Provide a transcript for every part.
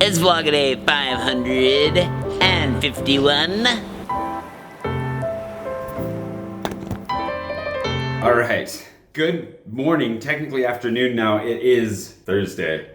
It's Vlogger 551. All right. Good morning. Technically afternoon now. It is Thursday.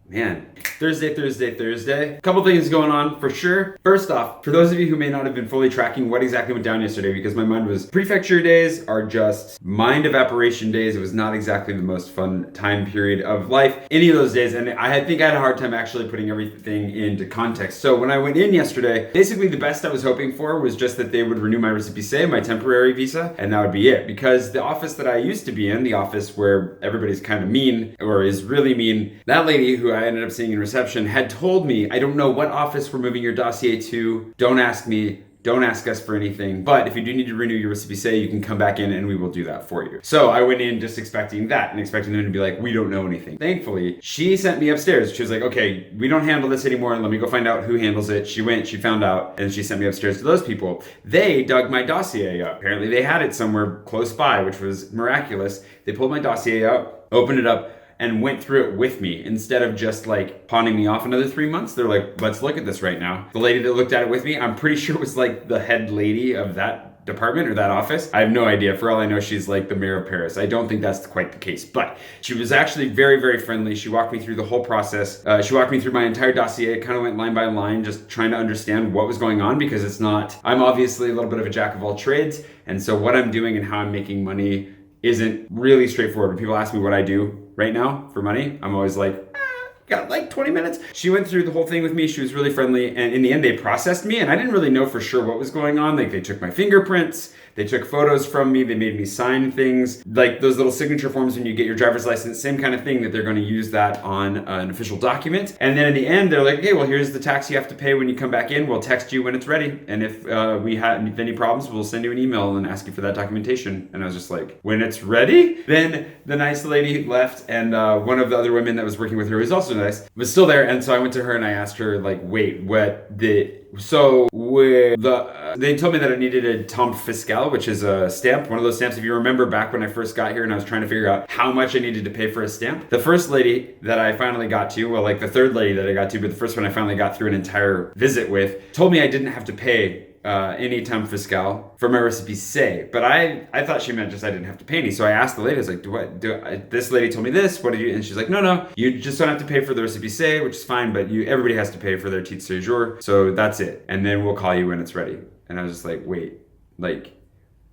Man. Thursday. A couple things going on for sure. First off, for those of you who may not have been fully tracking what exactly went down yesterday, because my mind was, prefecture days are just mind evaporation days. It was not exactly the most fun time period of life, any of those days. And I think I had a hard time actually putting everything into context. So when I went in yesterday, basically the best I was hoping for was just that they would renew my récépissé, my temporary visa, and that would be it. Because the office that I used to be in, the office where everybody's kind of mean, or is really mean, that lady who I ended up seeing in reception had told me, I don't know what office we're moving your dossier to. Don't ask me. Don't ask us for anything. But if you do need to renew your récépissé, you can come back in and we will do that for you. So I went in just expecting that and expecting them to be like, we don't know anything. Thankfully, she sent me upstairs. She was like, okay, we don't handle this anymore. Let me go find out who handles it. She went, she found out, and she sent me upstairs to those people. They dug my dossier up. Apparently they had it somewhere close by, which was miraculous. They pulled my dossier out, opened it up, and went through it with me instead of just like pawning me off another 3 months. They're like, let's look at this right now. The lady that looked at it with me, I'm pretty sure was like the head lady of that department or that office. I have no idea. For all I know, she's like the mayor of Paris. I don't think that's quite the case, but she was actually very, very friendly. She walked me through the whole process. She walked me through my entire dossier, kind of went line by line, just trying to understand what was going on, because it's not, I'm obviously a little bit of a jack of all trades. And so what I'm doing and how I'm making money isn't really straightforward. When people ask me what I do right now for money, I'm always like, got like 20 minutes. She went through the whole thing with me. She was really friendly. And in the end, they processed me. And I didn't really know for sure what was going on. Like, they took my fingerprints. They took photos from me. They made me sign things. Like those little signature forms when you get your driver's license, same kind of thing, that they're going to use that on an official document. And then in the end, they're like, okay, well, here's the tax you have to pay when you come back in. We'll text you when it's ready. And if we have any problems, we'll send you an email and ask you for that documentation. And I was just like, when it's ready? Then the nice lady left, and one of the other women that was working with her, who's also nice, was still there. And so I went to her and I asked her, like, wait, they told me that I needed a timbre fiscal, which is a stamp, one of those stamps. If you remember back when I first got here and I was trying to figure out how much I needed to pay for a stamp, the first lady that I finally got to, well, like the third lady that I got to, but the first one I finally got through an entire visit with, told me I didn't have to pay any timbre fiscal for my récépissé. But I thought she meant just I didn't have to pay any. So I asked the lady, I was like, this lady told me this, what do you, and she's like, no, you just don't have to pay for the récépissé, which is fine, but everybody has to pay for their titre séjour, so that's it. And then we'll call you when it's ready. And I was just like, wait, like,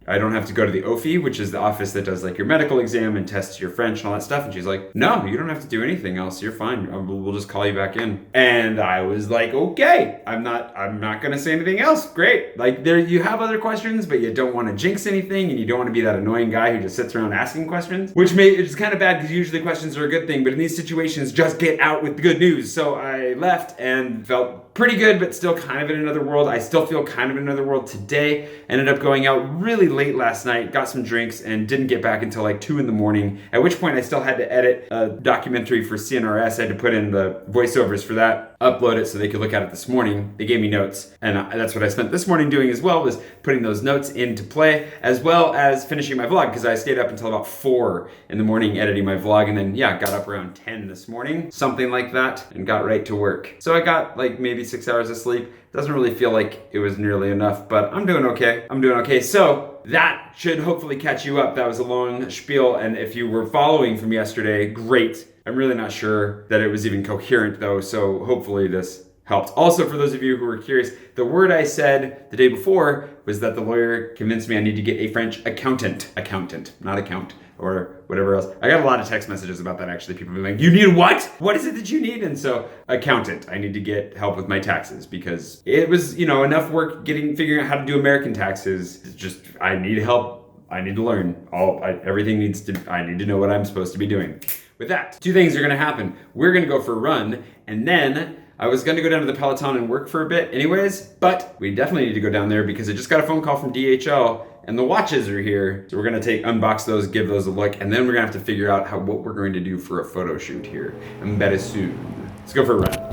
I don't have to go to the OFI, which is the office that does like your medical exam and tests your French and all that stuff. And she's like, no, you don't have to do anything else. You're fine. We'll just call you back in. And I was like, okay, I'm not going to say anything else. Great. Like, you have other questions, but you don't want to jinx anything. And you don't want to be that annoying guy who just sits around asking questions, it's kind of bad because usually questions are a good thing. But in these situations, just get out with the good news. So I left and felt pretty good, but still kind of in another world. I still feel kind of in another world today. Ended up going out really late last night, got some drinks, and didn't get back until like 2 a.m, at which point I still had to edit a documentary for CNRS. I had to put in the voiceovers for that, upload it so they could look at it this morning. They gave me notes, and that's what I spent this morning doing as well, was putting those notes into play, as well as finishing my vlog, because I stayed up until about 4 a.m. editing my vlog, and then got up around 10 this morning, something like that, and got right to work. So I got like maybe 6 hours of sleep. Doesn't really feel like it was nearly enough, but I'm doing okay. So that should hopefully catch you up. That was a long spiel, and if you were following from yesterday, great. I'm really not sure that it was even coherent though, so hopefully this helped. Also, for those of you who were curious, the word I said the day before was that the lawyer convinced me I need to get a French accountant, not account, or whatever else. I got a lot of text messages about that actually. People being like, you need what? What is it that you need? And so, accountant. I need to get help with my taxes because it was, enough work figuring out how to do American taxes. It's just, I need help. I need to learn. I need to know what I'm supposed to be doing. With that, 2 things are gonna happen. We're gonna go for a run, and then I was gonna go down to the Peloton and work for a bit anyways, but we definitely need to go down there because I just got a phone call from DHL and the watches are here. So we're gonna unbox those, give those a look, and then we're gonna have to figure out what we're going to do for a photo shoot here. And very soon. Let's go for a run.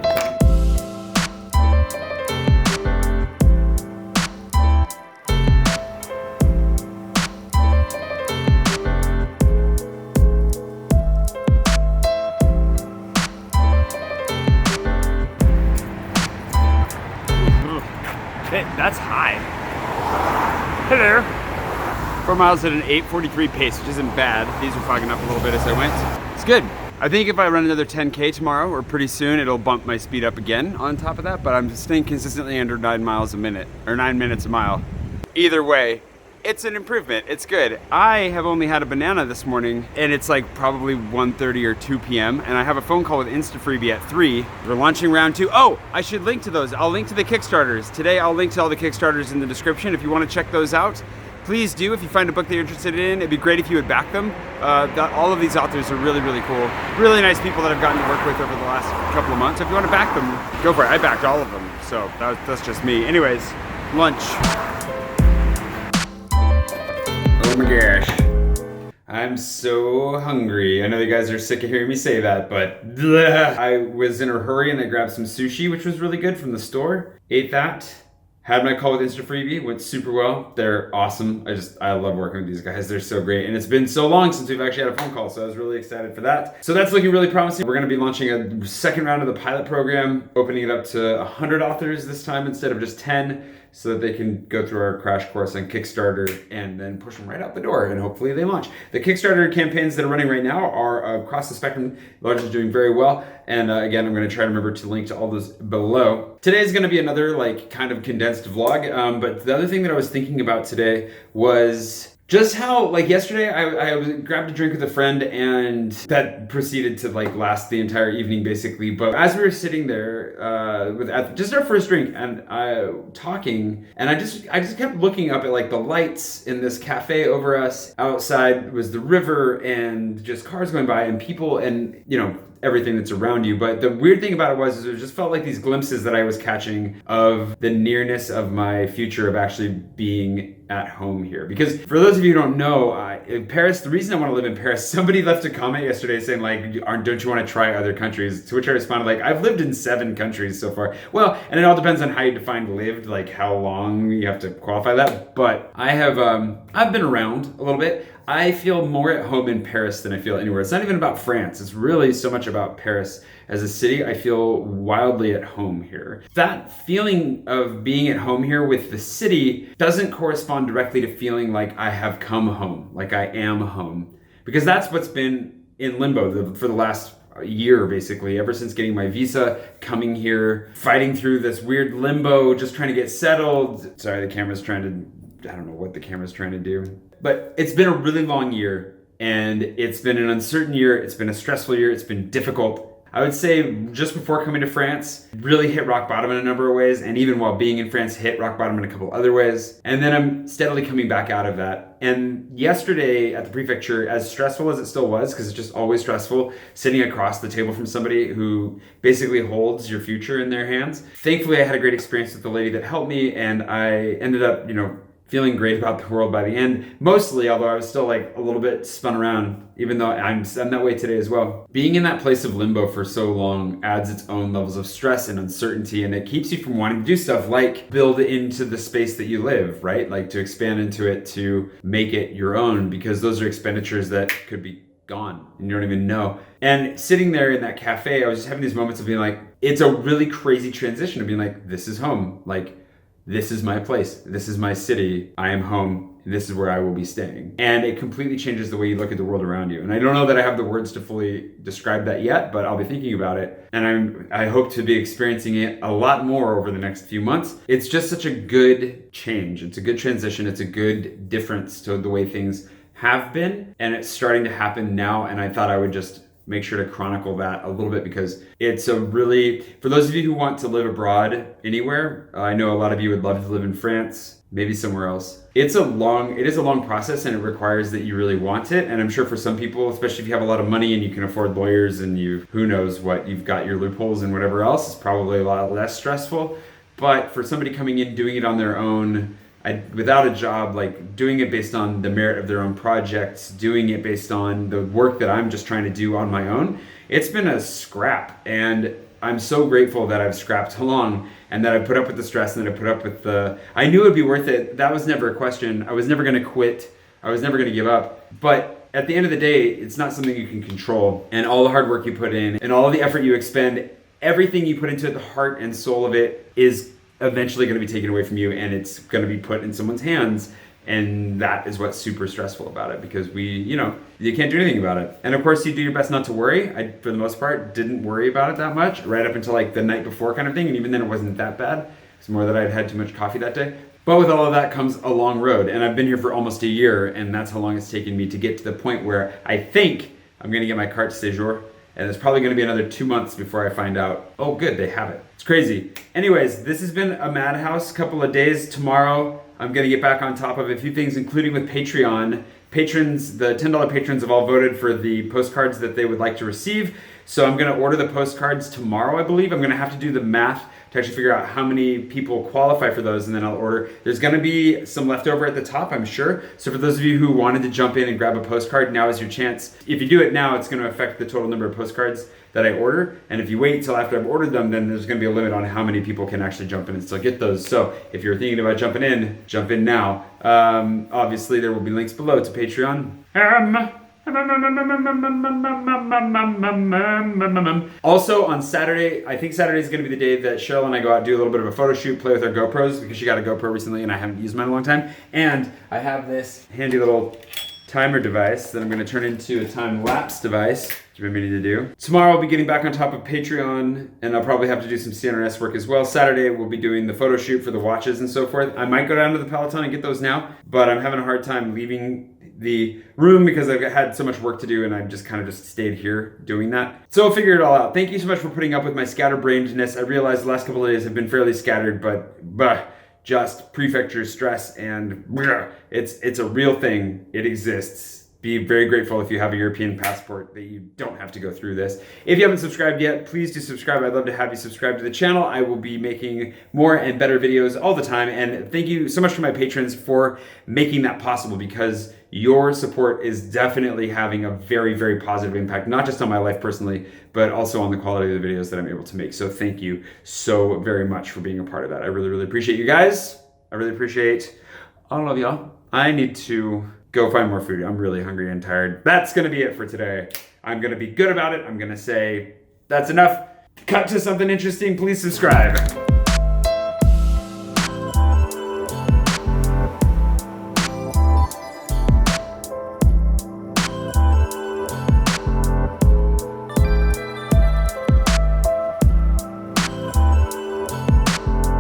Hey, that's high. Hey there. 4 miles at an 8:43 pace, which isn't bad. These were fogging up a little bit as I went. It's good. I think if I run another 10K tomorrow or pretty soon, it'll bump my speed up again on top of that, but I'm staying consistently under 9 miles a minute, or 9 minutes a mile. Either way, it's an improvement. It's good. I have only had a banana this morning, and it's like probably 1:30 or 2 p.m., and I have a phone call with InstaFreebie at 3. We're launching round 2. Oh, I should link to those. I'll link to the Kickstarters. Today, I'll link to all the Kickstarters in the description if you want to check those out. Please do. If you find a book that you're interested in, it'd be great if you would back them. All of these authors are really, really cool. Really nice people that I've gotten to work with over the last couple of months. If you want to back them, go for it. I backed all of them, so that's just me. Anyways, lunch. Oh my gosh. I'm so hungry. I know you guys are sick of hearing me say that, but bleh. I was in a hurry and I grabbed some sushi, which was really good from the store. Ate that. Had my call with InstaFreebie, went super well. They're awesome. I love working with these guys. They're so great. And it's been so long since we've actually had a phone call, so I was really excited for that. So that's looking really promising. We're gonna be launching a second round of the pilot program, opening it up to 100 authors this time instead of just 10, so that they can go through our crash course on Kickstarter and then push them right out the door, and hopefully they launch. The Kickstarter campaigns that are running right now are across the spectrum, largely doing very well. And again, I'm gonna try to remember to link to all those below. Today's gonna be another like kind of condensed vlog, but the other thing that I was thinking about today was just how, like yesterday, I grabbed a drink with a friend, and that proceeded to like last the entire evening basically. But as we were sitting there at just our first drink and talking, and I just kept looking up at like the lights in this cafe over us. Outside was the river and just cars going by and people and everything that's around you. But the weird thing about it was it just felt like these glimpses that I was catching of the nearness of my future of actually being at home here. Because for those of you who don't know, in Paris, the reason I want to live in Paris, somebody left a comment yesterday saying like, don't you want to try other countries? To which I responded like, I've lived in 7 countries so far. Well, and it all depends on how you define lived, like how long you have to qualify that. But I have, I've been around a little bit. I feel more at home in Paris than I feel anywhere. It's not even about France. It's really so much about Paris as a city. I feel wildly at home here. That feeling of being at home here with the city doesn't correspond directly to feeling like I have come home, like I am home. Because that's what's been in limbo for the last year, basically, ever since getting my visa, coming here, fighting through this weird limbo, just trying to get settled. Sorry, the camera's trying to, I don't know what the camera's trying to do. But it's been a really long year, and it's been an uncertain year. It's been a stressful year. It's been difficult. I would say just before coming to France, really hit rock bottom in a number of ways. And even while being in France, hit rock bottom in a couple other ways. And then I'm steadily coming back out of that. And yesterday at the prefecture, as stressful as it still was, because it's just always stressful, sitting across the table from somebody who basically holds your future in their hands. Thankfully, I had a great experience with the lady that helped me, and I ended up, feeling great about the world by the end, mostly, although I was still like a little bit spun around, even though I'm that way today as well. Being in that place of limbo for so long adds its own levels of stress and uncertainty, and it keeps you from wanting to do stuff like build into the space that you live, right? Like to expand into it, to make it your own, because those are expenditures that could be gone and you don't even know. And sitting there in that cafe, I was just having these moments of being like, it's a really crazy transition of being like, this is home. Like, this is my place. This is my city. I am home. This is where I will be staying. And it completely changes the way you look at the world around you. And I don't know that I have the words to fully describe that yet, but I'll be thinking about it. And I hope to be experiencing it a lot more over the next few months. It's just such a good change. It's a good transition. It's a good difference to the way things have been. And it's starting to happen now. And I thought I would just make sure to chronicle that a little bit, because it's a really, for those of you who want to live abroad anywhere, I know a lot of you would love to live in France, maybe somewhere else. It is a long process, and it requires that you really want it. And I'm sure for some people, especially if you have a lot of money and you can afford lawyers and who knows what, you've got your loopholes and whatever else, it's probably a lot less stressful. But for somebody coming in, doing it on their own, without a job, like doing it based on the merit of their own projects, doing it based on the work that I'm just trying to do on my own, it's been a scrap. And I'm so grateful that I've scrapped along and that I put up with the stress and that I put up with I knew it'd be worth it. That was never a question. I was never going to quit. I was never going to give up. But at the end of the day, it's not something you can control. And all the hard work you put in and all the effort you expend, everything you put into it, the heart and soul of it is eventually going to be taken away from you, and it's going to be put in someone's hands. And that is what's super stressful about it, because you can't do anything about it. And of course, you do your best not to worry. I, for the most part, didn't worry about it that much right up until like the night before kind of thing. And even then it wasn't that bad. It's more that I'd had too much coffee that day. But with all of that comes a long road. And I've been here for almost a year, and that's how long it's taken me to get to the point where I think I'm going to get my carte séjour. And it's probably going to be another 2 months before I find out, oh good, they have it. It's crazy. Anyways, this has been a madhouse couple of days. Tomorrow, I'm going to get back on top of a few things, including with Patreon. Patrons, the $10 patrons have all voted for the postcards that they would like to receive. So I'm going to order the postcards tomorrow, I believe. I'm going to have to do the math to actually figure out how many people qualify for those, and then I'll order. There's going to be some left over at the top, I'm sure. So for those of you who wanted to jump in and grab a postcard, now is your chance. If you do it now, it's going to affect the total number of postcards that I order. And if you wait till after I've ordered them, then there's going to be a limit on how many people can actually jump in and still get those. So if you're thinking about jumping in, jump in now. Obviously, there will be links below to Patreon. Also on Saturday, I think Saturday is going to be the day that Cheryl and I go out and do a little bit of a photo shoot, play with our GoPros, because she got a GoPro recently and I haven't used mine in a long time. And I have this handy little timer device that I'm going to turn into a time-lapse device, which I've been meaning to do. Tomorrow I'll be getting back on top of Patreon, and I'll probably have to do some CNRS work as well. Saturday we'll be doing the photo shoot for the watches and so forth. I might go down to the Peloton and get those now, but I'm having a hard time leaving the room because I've had so much work to do, and I've just kind of just stayed here doing that. So I'll figure it all out. Thank you so much for putting up with my scatterbrainedness. I realize the last couple of days have been fairly scattered, but just prefecture stress, and it's a real thing. It exists. Be very grateful if you have a European passport that you don't have to go through this. If you haven't subscribed yet, please do subscribe. I'd love to have you subscribe to the channel. I will be making more and better videos all the time. And thank you so much to my patrons for making that possible, because your support is definitely having a very, very positive impact, not just on my life personally, but also on the quality of the videos that I'm able to make. So thank you so very much for being a part of that. I really, really appreciate you guys. I really appreciate all of y'all. I need to go find more food. I'm really hungry and tired. That's gonna be it for today. I'm gonna be good about it. I'm gonna say, that's enough. Cut to something interesting. Please subscribe.